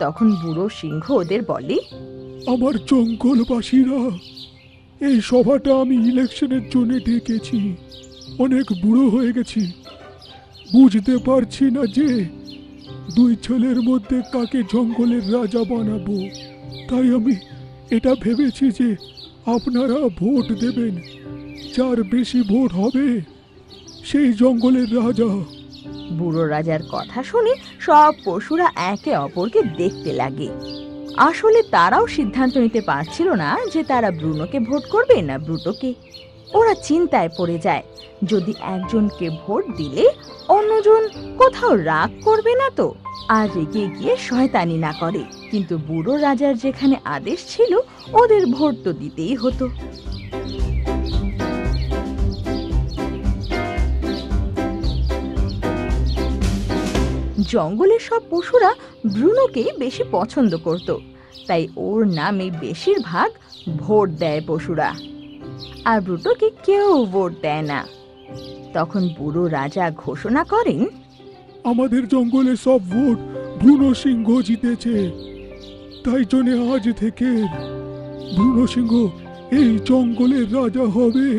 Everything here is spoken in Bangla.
তখন বুড়ো সিংহ ওদের বলে, আমার জঙ্গলবাসীরা, এই সভাটা আমি ইলেকশনের জন্য ডেকেছি। অনেক বুড়ো হয়ে গেছি, বুঝতে পারছি না যে দুই ছেলের মধ্যে কাকে জঙ্গলের রাজা বানাবো। তাই আমি এটা ভেবেছি যে আপনারা ভোট দেবেন, যার বেশি ভোট হবে সেই জঙ্গলের রাজা। বুড়ো রাজার কথা শুনে সব পশুরা একে অপরকে দেখতে লাগে। আসলে তারাও সিদ্ধান্ত নিতে পারছিল না যে তারা ব্রুনোকে ভোট করবে না ব্রুটোকে। ওরা চিন্তায় পড়ে যায়, যদি একজনকে ভোট দিলে অন্যজন কোথাও রাগ করবে না তো, আর রেগে গিয়ে শয়তানি না করে। কিন্তু বুড়ো রাজার যেখানে আদেশ ছিল, ওদের ভোট তো দিতেই হতো। জঙ্গলের সব পশুরা ব্রুনোকেই বেশি পছন্দ করত, তাই ওর নামে বেশিরভাগ ভোট দেয় পশুরা, আর ব্রুটোকে কেউ ভোট দেয় না। তখন বুড়ো রাজা ঘোষণা করেন, আমাদের জঙ্গলে সব ভোট ব্রুনো সিংহ জিতেছে, তাই জন্য আজ থেকে ব্রুনো সিংহ এই জঙ্গলের রাজা হবে।